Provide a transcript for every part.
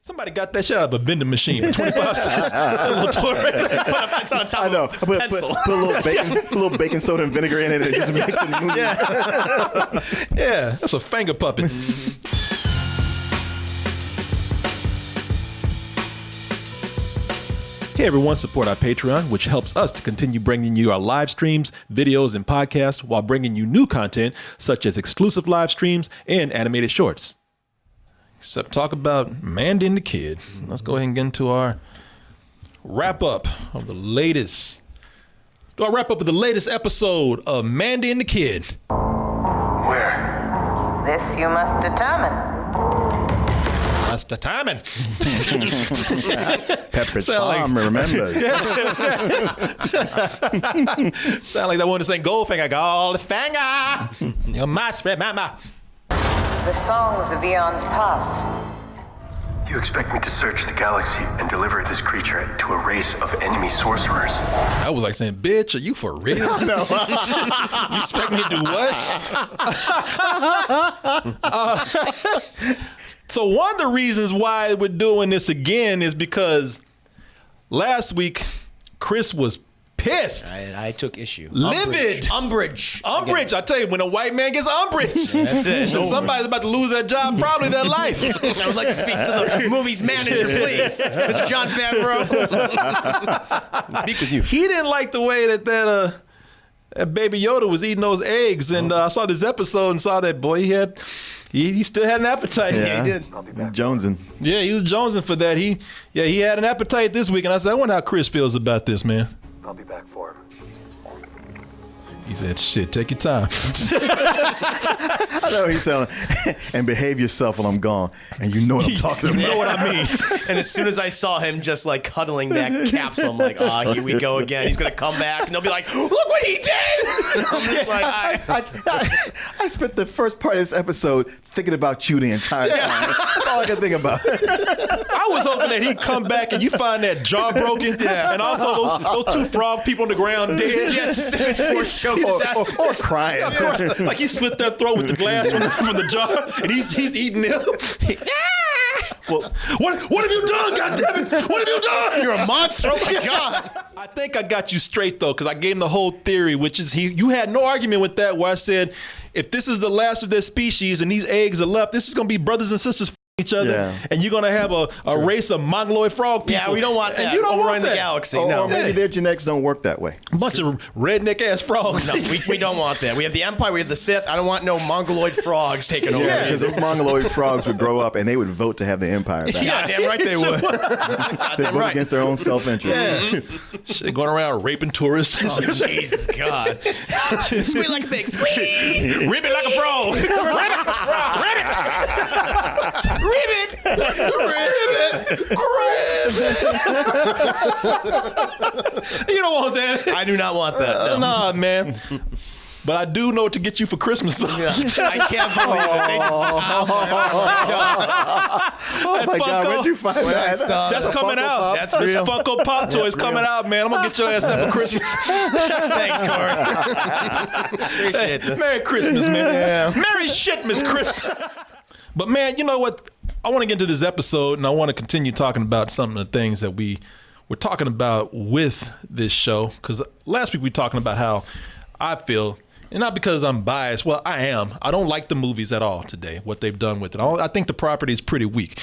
Somebody got that shit out of a vending machine for 25 cents. A little toy right there. It's on top I know. of a pencil. Put a little baking soda and vinegar in it, and it just makes it move. Yeah, that's a finger puppet. Hey everyone, support our Patreon, which helps us to continue bringing you our live streams, videos, and podcasts while bringing you new content such as exclusive live streams and animated shorts. Except talk about Mandy and the Kid. Let's go ahead and get into our wrap up of the latest. Do I wrap up with the latest episode of Mandy and the Kid? Where? This you must determine. That's the timing. Pepperidge Farm remembers. Sound like that one to sing Goldfinger, Goldfinger. You must remember. The songs of eons past. You expect me to search the galaxy and deliver this creature to a race of enemy sorcerers? I was like saying, bitch, are you for real? No. You expect me to do what? So one of the reasons why we're doing this again is because last week, Chris was pissed. I took issue. Livid. Umbrage. I tell you, when a white man gets umbrage, That's it. so somebody's about to lose their job, probably their life. I would like to speak to the movie's manager, please. Mr. John Favreau. Speak with you. He didn't like the way that Baby Yoda was eating those eggs, and I saw this episode and saw that boy. He still had an appetite. Yeah, he did. Jonesing. Yeah, he was jonesing for that. He had an appetite this week, and I said, I wonder how Chris feels about this, man. I'll be back for him. He said, shit, take your time. I know he's saying, and behave yourself when I'm gone. And you know what I'm talking about. You know what I mean. And as soon as I saw him just like cuddling that capsule, I'm like, oh, here we go again. He's going to come back and they'll be like, look what he did. I'm just like, I spent the first part of this episode thinking about you the entire time. That's all I could think about. I was hoping that he'd come back and you find that jaw broken. Yeah. And also those two frog people on the ground dead. yes, it's forced choke. Or crying. Like he slit their throat with the glass from the jar, and he's eating them. Well, what have you done, goddammit? What have you done? You're a monster. Oh my God. I think I got you straight though, because I gave him the whole theory, which is you had no argument with that, where I said, if this is the last of their species and these eggs are left, this is going to be brothers and sisters each other, and you're going to have a race of mongoloid frog people. Yeah, we don't want that. And you don't overrun want the galaxy. Or No, maybe their genetics don't work that way. A bunch of redneck ass frogs. no, we don't want that. We have the Empire, we have the Sith. I don't want no mongoloid frogs taking over. Yeah, because those mongoloid frogs would grow up and they would vote to have the empire back. Yeah, damn right they would. They Goddamn vote right. against their own self-interest. Shit, going around raping tourists. Oh, Jesus God. Squeak like a pig. Squeak. Rip it like a frog. Ribbit. You don't want that. I do not want that. No. Nah, man. But I do know what to get you for Christmas, though. I can't believe it. They just, Oh my God, where'd you find that? That's coming Funko out. Pop? That's This real. Funko Pop toy is coming out, man. I'm going to get your ass that for Christmas. Thanks, Corey. Appreciate that. Merry Christmas, man. Merry shit, Miss Chris. But, man, you know what? I want to get into this episode, and I want to continue talking about some of the things that we were talking about with this show. Because last week we were talking about how I feel, and not because I'm biased. Well, I am. I don't like the movies at all today, what they've done with it. I think the property is pretty weak,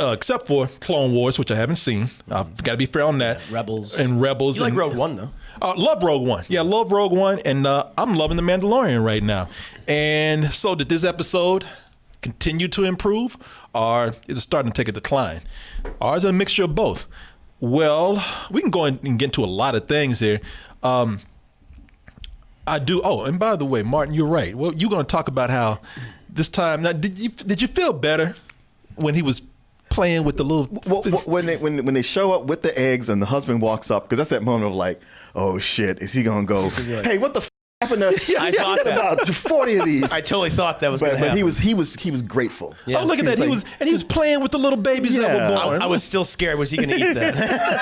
except for Clone Wars, which I haven't seen. I've got to be fair on that. Rebels. And Rebels. You like and, Rogue One, though. Love Rogue One. Yeah, love Rogue One. And I'm loving The Mandalorian right now. And so did this episode continue to improve, or is it starting to take a decline? Or is it a mixture of both? Well, we can go in and get into a lot of things here. I do. Oh, and by the way, Martin, you're right. Well, you're going to talk about how this time. Now, did you feel better when he was playing with the little? When they show up with the eggs and the husband walks up, because that's that moment of like, oh shit, is he gonna go? Hey, what the? happened to I thought that. about 40 of these. I totally thought that was going to but happen. he was grateful. Yeah. Oh, look at that. He was playing with the little babies that Yeah. were born. I was still scared. Was he going to eat that?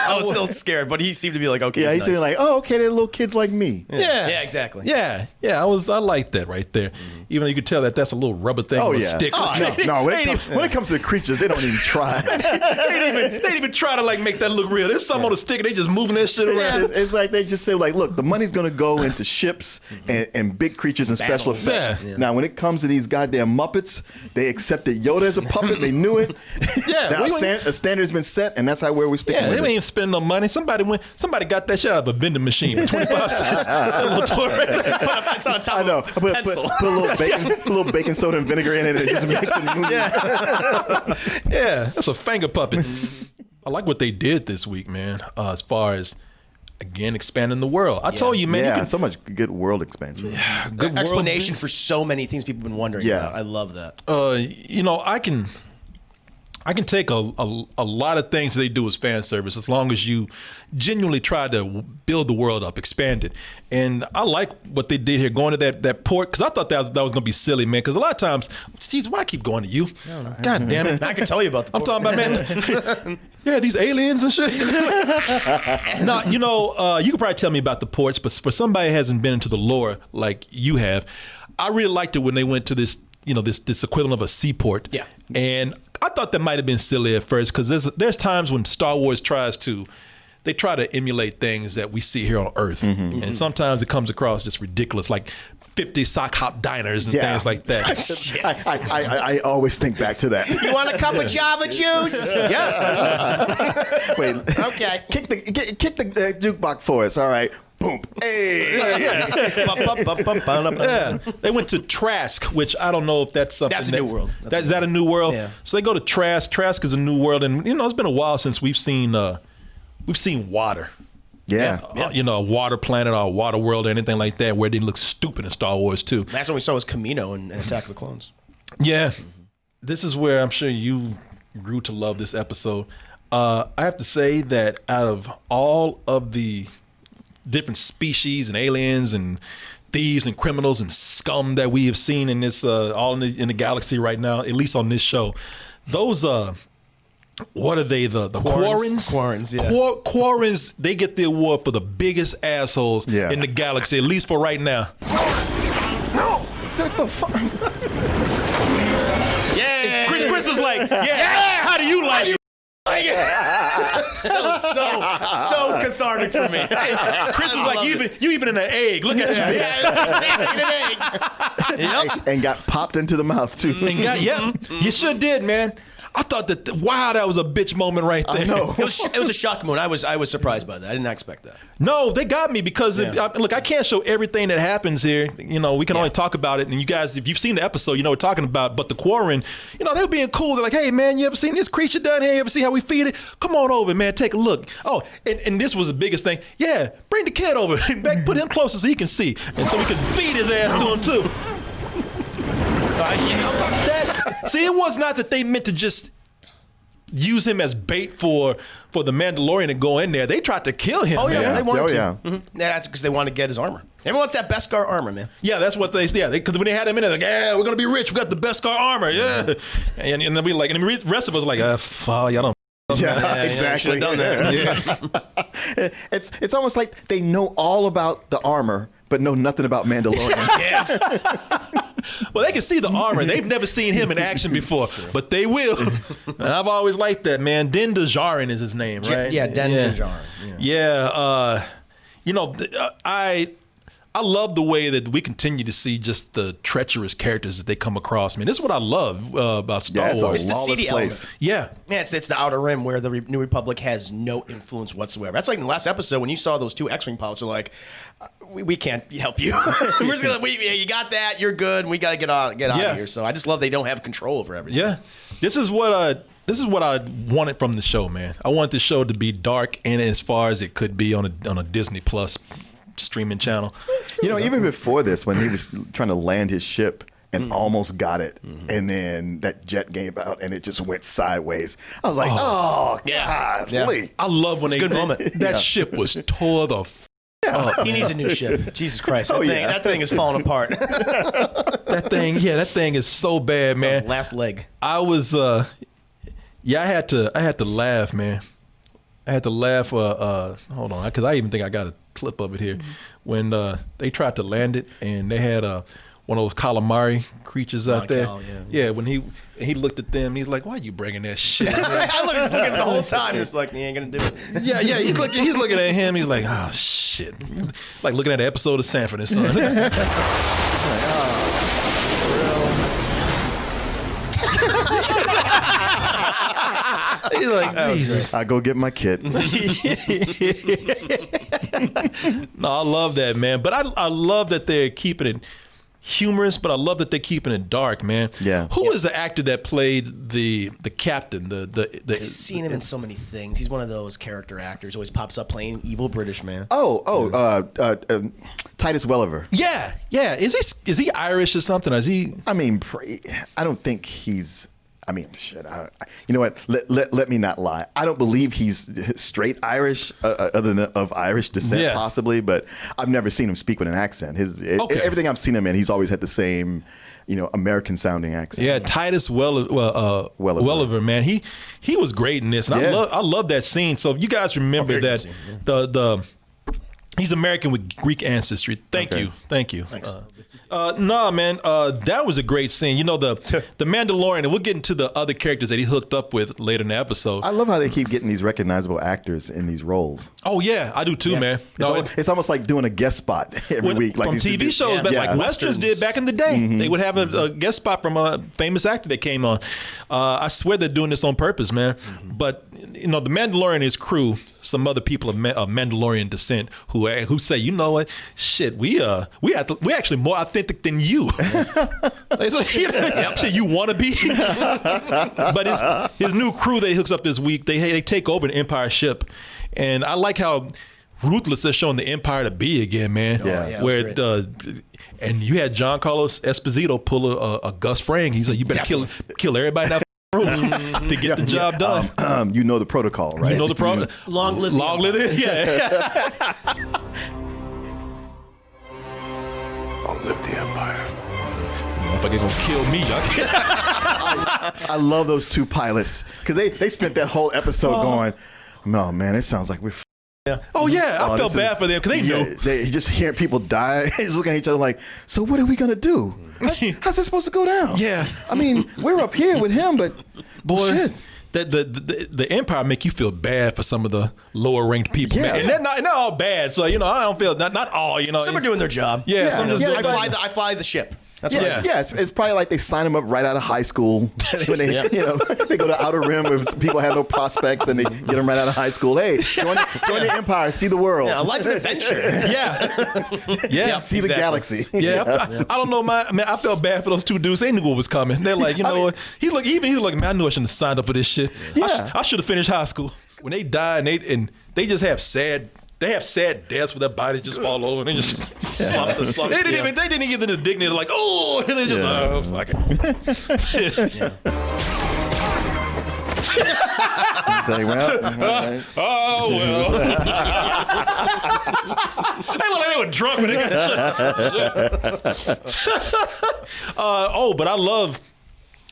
I was still scared, but he seemed to be like, okay. Yeah, he's nice. like, oh, okay, they're little kids like me. Yeah, exactly. Yeah, I like that right there. Even though you could tell that's a little rubber thing Oh with a yeah. stick. No, when it comes to the creatures, they don't even try. they ain't even try to like make that look real. There's something on a stick and they just moving that shit around. It's like they just say, like, look, the money's gonna go into ships and big creatures and special Battles. effects. Yeah. Now, when it comes to these goddamn Muppets, they accepted Yoda as a puppet. They knew it. Yeah, Now, we- a standard's been set, and that's how we're sticking Yeah, they with ain't it. even spending no money. Somebody got that shit out of a vending machine for 25 cents. That little toy right there. It's on top I know. of a pencil. Put a little baking soda and vinegar in it, and it just makes it move. Yeah, that's a finger puppet. I like what they did this week, man. As far as again expanding the world. I told you, man. Yeah, You can, so much good world expansion. good world Explanation for so many things people have been wondering Yeah. about. I love that. I can take a lot of things they do as fan service as long as you genuinely try to build the world up, expand it. And I like what they did here, going to that port, because I thought that was going to be silly, man. Because a lot of times, geez, why I keep going to you? God damn it. I can tell you about the I'm talking about, man, yeah, these aliens and shit. Now, you could probably tell me about the ports, but for somebody who hasn't been into the lore like you have, I really liked it when they went to this, this equivalent of a seaport. Yeah. And I thought that might have been silly at first, because there's times when Star Wars try to emulate things that we see here on Earth. And sometimes it comes across just ridiculous, like 50 sock hop diners and things like that. Yes. I always think back to that. You want a cup of Java juice? Yes. Wait, Okay. kick the jukebox for us. All right. Boom. Hey. Yeah, they went to Trask, which I don't know if that's something. That's a new world. Is that a new world? Yeah. So they go to Trask. Trask is a new world, and it's been a while since we've seen water. Yeah. A water planet or a water world or anything like that, where it didn't look stupid in Star Wars too. That's when we saw was Camino and Attack of the Clones. Yeah, this is where I'm sure you grew to love this episode. I have to say that out of all of the different species and aliens and thieves and criminals and scum that we have seen in this all in the galaxy right now, at least on this show, those what are they, the Quarrens? Quarrens, yeah. Quarrens, they get the award for the biggest assholes in the galaxy, at least for right now. No. What the fuck? Yeah. Chris is like, yeah, how do you like it? That was so cathartic for me. Chris was like, you even in an egg. Look at you, bitch. Exactly, an egg. Yep. And got popped into the mouth too. You sure did, man. I thought that, wow, that was a bitch moment right there. I know. It was a shock moment. I was surprised by that. I did not expect that. No, they got me because, look, I can't show everything that happens here. We can only talk about it. And you guys, if you've seen the episode, we're talking about, but the Quarren, they were being cool. They're like, hey, man, you ever seen this creature down here? You ever see how we feed it? Come on over, man, take a look. Oh, and this was the biggest thing. Yeah, bring the kid over. Put him closer so he can see. And so we can feed his ass to him, too. See, it was not that they meant to just use him as bait for the Mandalorian to go in there. They tried to kill him. Oh yeah, man. they wanted to. Yeah. Mm-hmm. Yeah, that's because they wanted to get his armor. Everyone wants that Beskar armor, man. Yeah, that's what because when they had him in there, like, yeah, we're gonna be rich. We got the Beskar armor, yeah. And then we like, and the rest of us like, y'all don't. Yeah, exactly. Done that. Yeah. It's almost like they know all about the armor, but know nothing about Mandalorian. Yeah. Well, they can see the armor. They've never seen him in action before, but they will. And I've always liked that, man. Din Djarin is his name, right? Yeah, Den Djarin. Yeah. I love the way that we continue to see just the treacherous characters that they come across. I mean, this is what I love about Star It's Wars. a the lawless seedy place. Yeah. Yeah, it's the Outer Rim where the New Republic has no influence whatsoever. That's like in the last episode when you saw those two X-Wing pilots are like, we can't help you. We're just gonna, you got that, you're good, and we got to get out of here. So I just love they don't have control over everything. Yeah. This is what I wanted from the show, man. I want the show to be dark and as far as it could be on a Disney Plus streaming channel. Even before this, when he was trying to land his ship and almost got it, and then that jet gave out and it just went sideways. I was like, oh, Yeah. golly. I love when It's a good moment. that ship was tore the He needs a new ship. Jesus Christ, that thing is falling apart. That thing is so bad, man. His last leg. I was, I had to laugh, man. I had to laugh. Hold on, because I even think I got a clip of it here when they tried to land it, and they had one of those calamari creatures out there. Yeah, when he looked at them, he's like, "Why are you bringing that shit?" I was looking at it the whole time. He's like, "He ain't gonna do it." Yeah. He's looking at him. He's like, "Oh shit!" Like looking at an episode of Sanford and Son. He's like, Jesus. I go get my kit. No, I love that, man. But I love that they're keeping it humorous, but I love that they're keeping it dark, man. Yeah. Who is the actor that played the captain? I've seen him in so many things. He's one of those character actors. Always pops up playing evil British man. Titus Welliver. Yeah. Is he Irish or something? Is he? I mean, I don't think he's. I mean, shit. You know what? Let me not lie. I don't believe he's straight Irish, other than of Irish descent, possibly. But I've never seen him speak with an accent. Everything I've seen him in, he's always had the same, American-sounding accent. Yeah, Titus Welliver, man. He was great in this, and I love that scene. So if you guys remember that scene, he's American with Greek ancestry. Thank you. Thanks. Nah, man, that was a great scene. The Mandalorian, and we'll get into the other characters that he hooked up with later in the episode. I love how they keep getting these recognizable actors in these roles. Oh yeah, I do too, man. It's almost like doing a guest spot every week, like from TV shows, like Westerns did back in the day. Mm-hmm. They would have a guest spot from a famous actor that came on. I swear they're doing this on purpose, man. Mm-hmm. But the Mandalorian and his crew, some other people of Mandalorian descent who say, you know what, shit, we actually more authentic than you. They say, shit, you want to be? But his new crew that he hooks up this week, they take over the Empire ship, and I like how ruthless they're showing the Empire to be again, man. Where and you had Giancarlo Esposito pull a Gus Fring. He's like, you better kill everybody in that room to get the job done. You know the protocol, right? You know the protocol. Long live it. Yeah. I'll live the Empire. Motherfucker gonna kill me. I love those two pilots because they spent that whole episode going, no, man, it sounds like we're. Oh yeah, I felt bad for them because they knew. They just hearing people die, just looking at each other like, so what are we gonna do? How's this supposed to go down? Yeah, I mean, we're up here with him, but boy, shit. The Empire make you feel bad for some of the lower ranked people, man. And they're not all bad. So I don't feel not all. Some are doing their job. Yeah, some just doing I fly the ship. That's what I do. Yeah, it's probably like they sign them up right out of high school. When they, they go to Outer Rim where people have no prospects, and they get them right out of high school. Hey, join the Empire, see the world. Yeah, life adventure. See the galaxy. I don't know, man. I felt bad for those two dudes. They knew what was coming. They're like, what? He's like, man, I knew I shouldn't have signed up for this shit. Yeah. I should have finished high school. When they die and they just have sad. They have sad deaths where their bodies just fall over and they just slump. They didn't even give them the dignity. They're like, oh, and they just fuck it. Say, well, right. Oh well. They were drunk when they got shit. But I love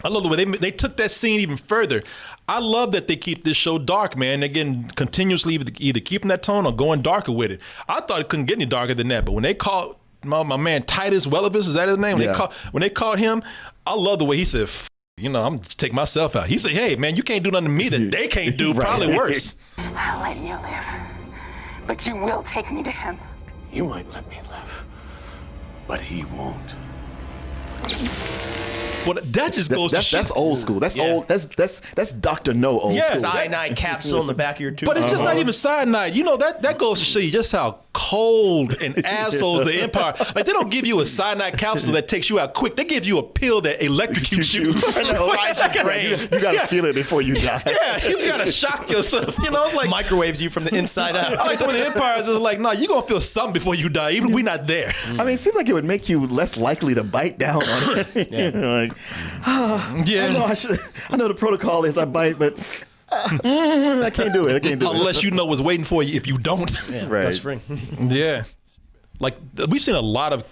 the way they took that scene even further. I love that they keep this show dark, man. They're getting continuously either keeping that tone or going darker with it. I thought it couldn't get any darker than that, but when they caught my man Titus Welliver, is that his name? When they caught him, I love the way he said, I'm just taking myself out. He said, hey, man, you can't do nothing to me that they can't do, probably worse. I'll let you live, but you will take me to him. You might let me live, but he won't. Well, that just goes to shit. That's old school. That's old. That's Dr. No old school. Cyanide capsule in the back of your tooth. But it's just not even cyanide. That goes to show you just how cold and assholes the Empire. Like, they don't give you a cyanide capsule that takes you out quick. They give you a pill that electrocutes you. Fries your brain. You gotta feel it before you die. Yeah, you gotta shock yourself. It's like microwaves you from the inside out. I like the way the Empire is just like, no, you're gonna feel something before you die, even if we're not there. I mean, it seems like it would make you less likely to bite down on it. I know the protocol is I bite, but I can't do it. Unless you know what's waiting for you if you don't. Yeah, Right. Gus Fring. Yeah. Like, we've seen a lot of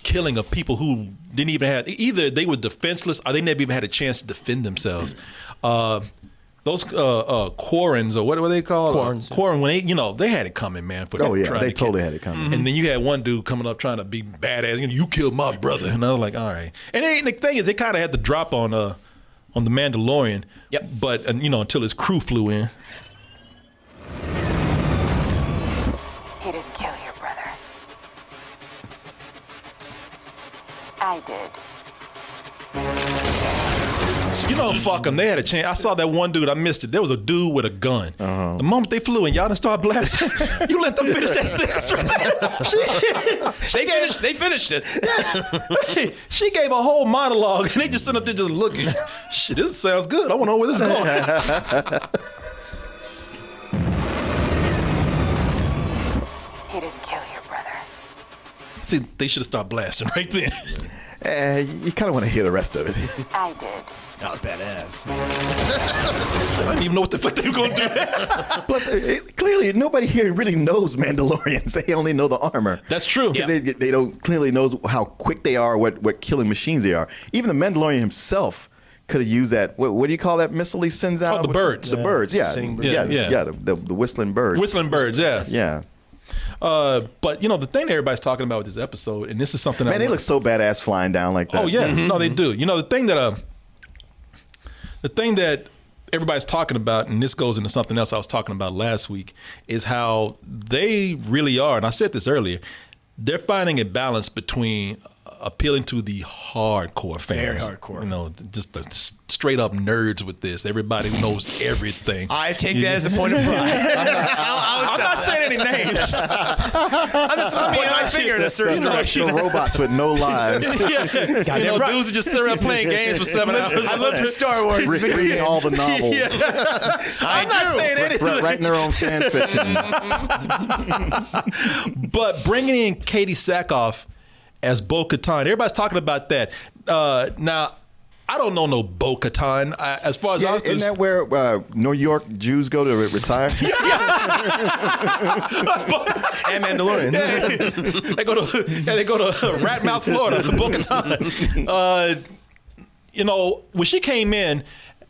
killing of people who didn't even have, either they were defenseless or they never even had a chance to defend themselves. Those Quarrens, or what were they called? Quarrens. Quarren, when they had it coming, man. For Oh, yeah. trying They to kill. totally had it coming. And then you had one dude coming up trying to be badass. You killed my brother. And I was like, all right. And the thing is, they kind of had the drop on the Mandalorian. Yep. But, until his crew flew in. He didn't kill your brother. I did. Fuck them. They had a chance. I saw that one dude. I missed it. There was a dude with a gun. The moment they flew in, y'all done start blasting. You let them finish that sentence right there. They finished it. She gave a whole monologue, and they just sit up there just looking. Shit, this sounds good. I want to know where this is going. He didn't kill your brother. See, they should have started blasting right then. You kind of want to hear the rest of it. I did. That was badass. I didn't even know what the fuck they were going to do. Plus, clearly, nobody here really knows Mandalorians. They only know the armor. That's true. Yeah. They don't clearly know how quick they are, what killing machines they are. Even the Mandalorian himself could have used that. What do you call that missile he sends out? Oh, the birds. The birds, yeah. Singing birds. Yeah. The whistling birds. Whistling birds, yeah. Yeah. But, the thing that everybody's talking about with this episode, and this is something Man, they look so badass flying down like that. Oh, yeah. No, they do. The thing that everybody's talking about, and this goes into something else I was talking about last week, is how they really are, and I said this earlier, they're finding a balance between appealing to the hardcore fans. Very hardcore. Just the straight up nerds with this. Everybody who knows everything. I take that as a point of pride. I'm not saying any names. I'm just pointing my finger in a certain The direction. robots with no lives. Goddamn right. Dudes who just sit around playing games for 7 hours. I love Star Wars. video Reading all the games. novels. I'm not saying anything. Writing their own fan fiction. But bringing in Katie Sackhoff as Bo-Katan, everybody's talking about that. Now, I don't know no Bo-Katan. As far as Yeah, I'm isn't that where New York Jews go to retire? And Mandalorians. they go to Ratmouth, Florida, Bo-Katan. When she came in,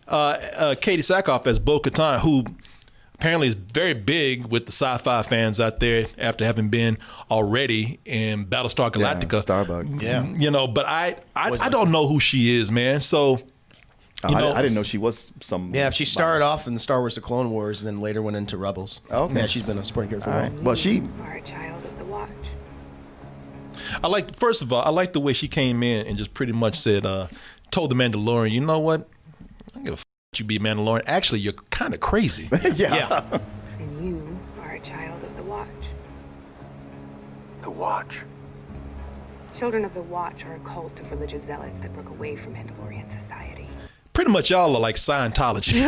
Katie Sackhoff as Bo-Katan, who apparently is very big with the sci-fi fans out there after having been already in Battlestar Galactica. Starbuck. Yeah. But I don't know who she is, man. So, I didn't know she was some. Yeah, she started off in the Star Wars: The Clone Wars, and then later went into Rebels. Okay. Yeah, she's been a supporting character for All a right. while. Well, she. Are a child of the Watch. first of all, I like the way she came in and just pretty much said, told the Mandalorian, you know what? I don't give a you be a Mandalorian. Actually, you're kind of crazy. Yeah. And you are a child of the Watch. The Watch. Children of the Watch are a cult of religious zealots that broke away from Mandalorian society. Pretty much y'all are like Scientology.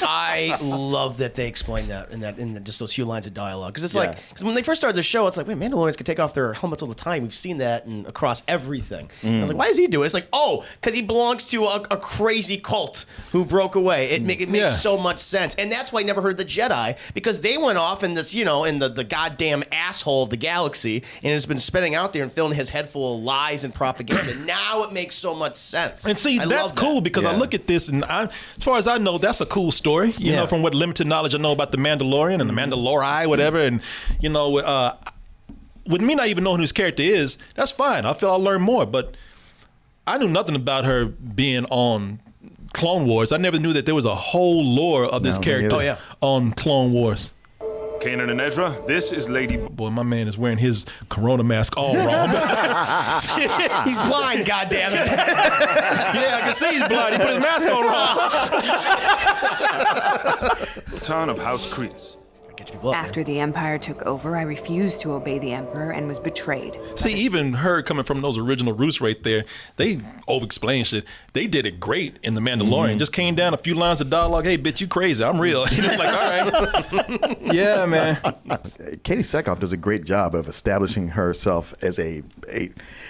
I love that they explained that in just those few lines of dialogue, because it's Yeah. because when they first started the show, it's like, wait, Mandalorians can take off their helmets all the time. We've seen that across everything. I was like, why does he do it? It's like, because he belongs to a crazy cult who broke away. It makes Yeah. so much sense, and that's why I never heard the Jedi, because they went off in this, in the goddamn asshole of the galaxy, and has been spinning out there and filling his head full of lies and propaganda. Now it makes so much sense. And see, I that's love that. cool because I Yeah. look at this and as far as I know, that's a cool story. You know, from what limited knowledge I know about the Mandalorian and the Mandalori, whatever. And with me not even knowing who his character is, that's fine. I feel I'll learn more. But I knew nothing about her being on Clone Wars. I never knew that there was a whole lore of this No, me character neither. on Clone Wars. Kanan and Ezra, this is Lady... Boy, my man is wearing his Corona mask all wrong. He's blind, goddammit. Yeah, I can see he's blind. He put his mask on wrong. Town of House Kreese. After the Empire took over, I refused to obey the Emperor and was betrayed. See, even her coming from those original roots right there, they over-explained shit. They did it great in The Mandalorian. Just came down a few lines of dialogue. Hey, bitch, you crazy. I'm real. And it's like, all right. Yeah, man. Katie Sackhoff does a great job of establishing herself as a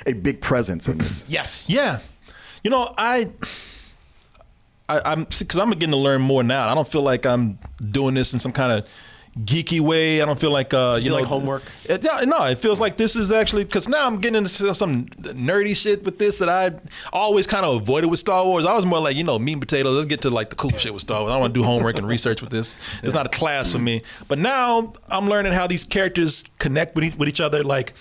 big presence in this. Yes. Yeah. I I'm because I'm beginning to learn more now. I don't feel like I'm doing this in some kind of geeky way. I don't feel like like homework. No, it feels like this is actually because now I'm getting into some nerdy shit with this that I always kind of avoided with Star Wars. I was more like, meat and potatoes. Let's get to like the cool shit with Star Wars. I don't want to do homework and research with this. It's not a class for me. But now I'm learning how these characters connect with each other. Like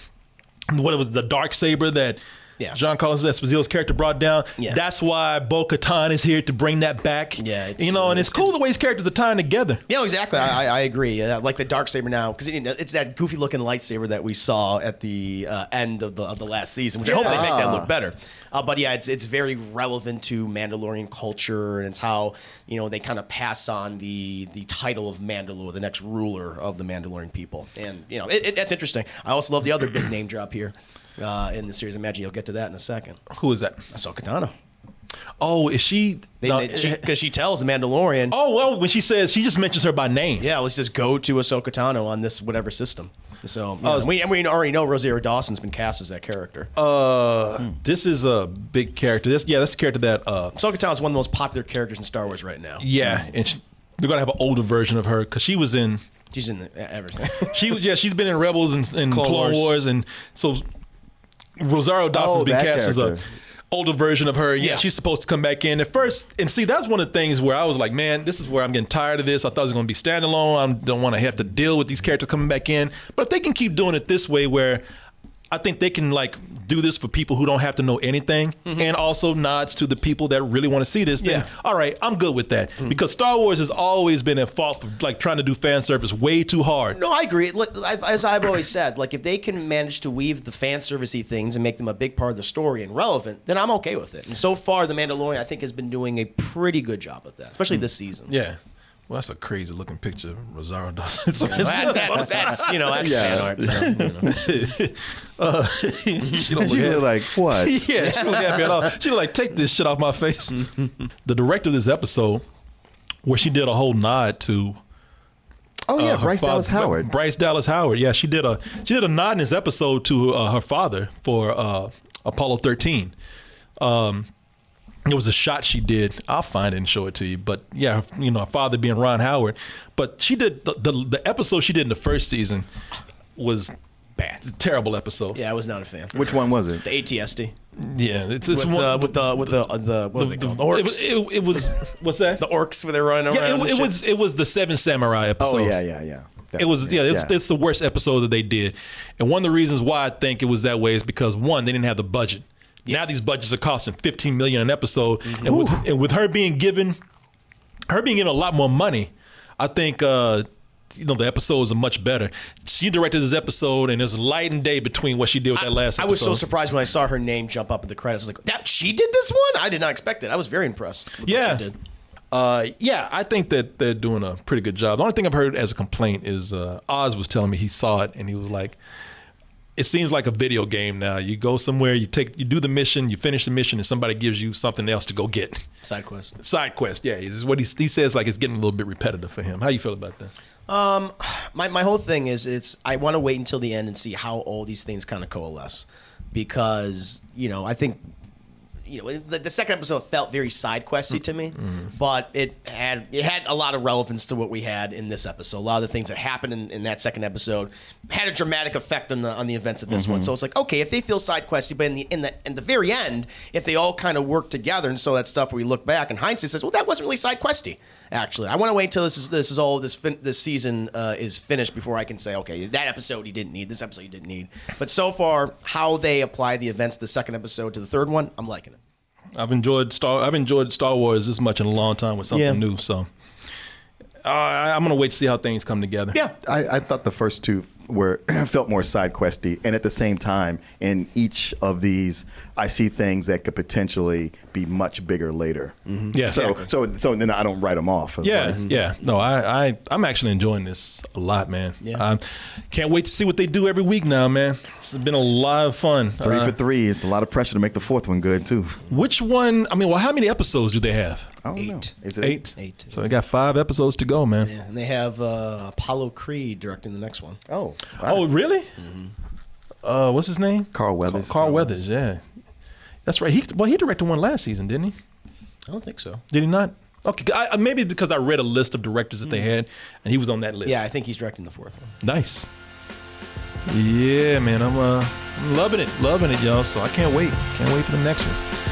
what it was, the Darksaber that Giancarlo Esposito's character brought down. Yeah. That's why Bo-Katan is here to bring that back. Yeah, and it's cool the way his characters are tying together. Yeah, exactly. I agree. Like the Darksaber now, because it's that goofy looking lightsaber that we saw at the end of the last season, which I hope they make that look better. But yeah, it's very relevant to Mandalorian culture, and it's how they kind of pass on the title of Mandalore, the next ruler of the Mandalorian people, and that's interesting. I also love the other big name drop here. In the series. I imagine you'll get to that in a second. Who is that? Ahsoka Tano. Oh, is she? Because she tells the Mandalorian. Oh, well, when she says, she just mentions her by name. Yeah, let's just go to Ahsoka Tano on this whatever system. So we already know Rosario Dawson's been cast as that character. This is a big character. That's the character that Ahsoka Tano is one of the most popular characters in Star Wars right now. Yeah, and they're gonna have an older version of her because she was in. She's in everything. She's been in Rebels and Clone Wars, and so. Rosario Dawson's been cast as a older version of her. Yeah, she's supposed to come back in at first. And see, that's one of the things where I was like, man, this is where I'm getting tired of this. I thought it was going to be standalone. I don't want to have to deal with these characters coming back in. But if they can keep doing it this way where I think they can do this for people who don't have to know anything, and also nods to the people that really want to see this. Then, all right, I'm good with that because Star Wars has always been at fault for trying to do fan service way too hard. No, I agree. As I've always said, if they can manage to weave the fan servicey things and make them a big part of the story and relevant, then I'm okay with it. And so far, The Mandalorian I think has been doing a pretty good job with that, especially this season. Yeah. Well, that's a crazy looking picture of Rosario Dawson. That's fan art. She don't look like what? Yeah, she don't look at me at all. She like, take this shit off my face. The director of this episode, where she did a whole nod to. Oh yeah, Bryce Dallas Howard. Bryce Dallas Howard. Yeah, she did a nod in this episode to her father for Apollo 13. It was a shot she did. I'll find it and show it to you. But yeah, her father being Ron Howard. But she did the episode she did in the first season was bad. A terrible episode. Yeah, I was not a fan. Which one was it? The ATST. Yeah, it's with one with the what are they called? The orcs. It was what's that? The orcs where they're running around. Yeah, it was the Seven Samurai episode. Oh yeah. It's the worst episode that they did. And one of the reasons why I think it was that way is because one, they didn't have the budget. Yeah. Now these budgets are costing $15 million an episode, and with her being given a lot more money, I think the episodes are much better. She directed this episode, and there's light and day between what she did with that last episode. I was so surprised when I saw her name jump up in the credits. I was like, "That she did this one? I did not expect it." I was very impressed with what she did. I think that they're doing a pretty good job. The only thing I've heard as a complaint is Oz was telling me he saw it, and he was like, it seems like a video game now. You go somewhere, you do the mission, you finish the mission, and somebody gives you something else to go get. Side quest. Side quest, yeah. This is what he says, it's getting a little bit repetitive for him. How you feel about that? My whole thing is I want to wait until the end and see how all these things kind of coalesce. Because, I think the second episode felt very side questy to me, but it had a lot of relevance to what we had in this episode. A lot of the things that happened in that second episode had a dramatic effect on the events of this one. So it's like, okay, if they feel side questy, but in the very end, if they all kind of work together, and so that stuff where we look back and hindsight says, well, that wasn't really side questy. Actually, I want to wait until this season is finished before I can say, okay, that episode you didn't need, this episode you didn't need. But so far, how they apply the events of the second episode to the third one, I'm liking it. I've enjoyed Star Wars this much in a long time with something new. So I'm gonna wait to see how things come together. Yeah, I thought the first two felt more side questy, and at the same time, in each of these, I see things that could potentially be much bigger later. Yeah. So then I don't write them off. Yeah. No, I'm actually enjoying this a lot, man. Yeah. Can't wait to see what they do every week now, man. It's been a lot of fun. 3 for 3. It's a lot of pressure to make the fourth one good too. Which one? I mean, well, how many episodes do they have? I don't know. Is it 8? 8. So they got 5 episodes to go, man. Yeah, and they have Apollo Creed directing the next one. Oh. Wow. Oh, really? What's his name? Carl Weathers. Carl Weathers, yeah. That's right. He directed one last season, didn't he? I don't think so. Did he not? Okay, maybe because I read a list of directors that they had, and he was on that list. Yeah, I think he's directing the fourth one. Nice. Yeah, man, I'm loving it, y'all. So I can't wait. Can't wait for the next one.